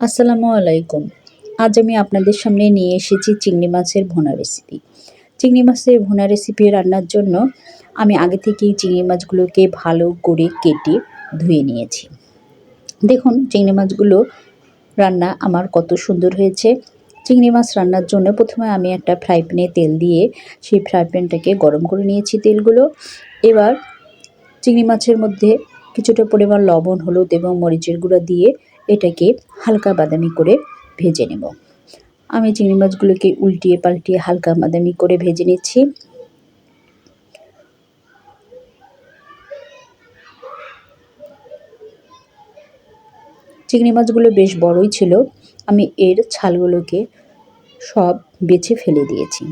আসসালামু আলাইকুম। আজ আমি আপনাদের সামনে নিয়ে এসেছি চিংড়ি মাছের ভুনা রেসিপি। চিংড়ি মাছের ভুনা রেসিপি রান্নার জন্য আমি আগে থেকেই চিংড়ি মাছগুলোকে ভালো করে কেটে ধুয়ে নিয়েছি। দেখুন চিংড়ি মাছগুলো রান্না আমার কত সুন্দর হয়েছে। চিংড়ি মাছ রান্নার জন্য প্রথমে আমি একটা ফ্রাই প্যানে তেল দিয়ে সেই ফ্রাই প্যানটাকে গরম করে নিয়েছি তেলগুলো। এবার চিংড়ি মাছের মধ্যে কিছুটা পরিমাণ লবণ, হলুদ এবং মরিচের গুঁড়া দিয়ে এটাকে হালকা বাদামি করে ভেজে নেব। আমি চিংড়ি মাছগুলোকে উল্টিয়ে পাল্টিয়ে হালকা বাদামি করে ভেজে নিচ্ছি। চিংড়ি মাছগুলো বেশ বড়ই ছিল, আমি এর ছালগুলোকে সব বেছে ফেলে দিয়েছি।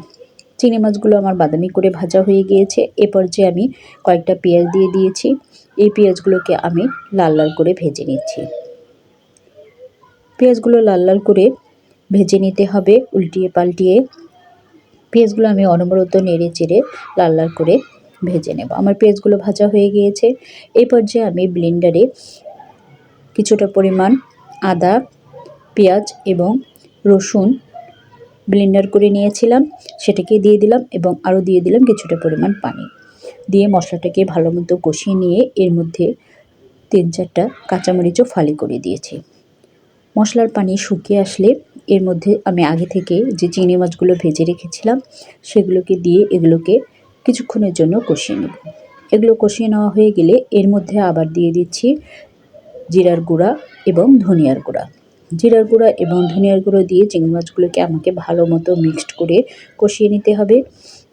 চিংড়ি মাছগুলো আমার বাদামি করে ভাজা হয়ে গিয়েছে। এ পর্যায়ে আমি কয়েকটা পেঁয়াজ দিয়ে দিয়েছি। এই পেঁয়াজগুলোকে আমি লাল লাল করে ভেজে নিচ্ছি। পেঁয়াজগুলো লাল লাল করে ভেজে নিতে হবে উল্টিয়ে পাল্টিয়ে। পেঁয়াজগুলো আমি অনবরত নেড়ে চেড়ে লাল লাল করে ভেজে নেব। আমার পেঁয়াজগুলো ভাজা হয়ে গিয়েছে। এই পর্যায়ে আমি ব্লেন্ডারে কিছুটা পরিমাণ আদা, পেঁয়াজ এবং রসুন ব্লেন্ডার করে নিয়েছিলাম, সেটাকে দিয়ে দিলাম এবং আরও দিয়ে দিলাম কিছুটা পরিমাণ পানি। দিয়ে মশলাটাকে ভালো মতো কষিয়ে নিয়ে এর মধ্যে 3-4টা কাঁচামরিচও ফালি করে দিয়েছি। মশলার পানি শুকিয়ে আসলে এর মধ্যে আমি আগে থেকে যে চিংড়ি মাছগুলো ভেজে রেখেছিলাম সেগুলোকে দিয়ে এগুলোকে কিছুক্ষণের জন্য কষিয়ে নেব। এগুলো কষিয়ে নেওয়া হয়ে গেলে এর মধ্যে আবার দিয়ে দিচ্ছি জিরার গুঁড়া এবং ধনিয়ার গুঁড়া। জিরার গুঁড়া এবং ধনিয়ার গুঁড়ো দিয়ে চিংড়ি মাছগুলোকে আমাকে ভালো মতো মিক্সড করে কষিয়ে নিতে হবে।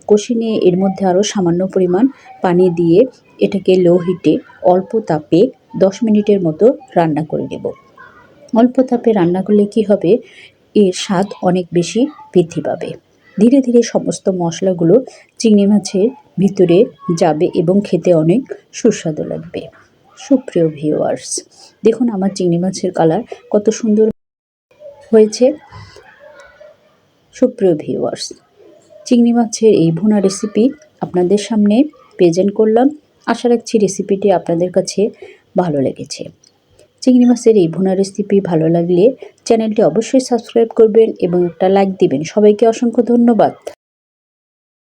কষিয়ে নিয়ে এর মধ্যে আরও সামান্য পরিমাণ পানি দিয়ে এটাকে লো হিটে অল্প তাপে 10 মিনিটের মতো রান্না করে নেব। অল্প তাপে রান্না করলে কি হবে, এর স্বাদ অনেক বেশি বৃদ্ধি পাবে। ধীরে ধীরে সমস্ত মশলাগুলো চিংড়ি মাছের ভিতরে যাবে এবং খেতে অনেক সুস্বাদু লাগবে। সুপ্রিয় ভিউয়ার্স, দেখুন আমার চিংড়ি মাছের কালার কত সুন্দর হয়েছে। সুপ্রিয় ভিউয়ার্স, চিংড়ি মাছের এই ভুনা রেসিপি আপনাদের সামনে প্রেজেন্ট করলাম। আশা রাখছি রেসিপিটি আপনাদের কাছে ভালো লেগেছে। চিংড়ি মাছের এই ভুনা রেসিপি ভালো লাগলে চ্যানেলটি অবশ্যই সাবস্ক্রাইব করবেন এবং একটা লাইক দিবেন। সবাইকে অসংখ্য ধন্যবাদ।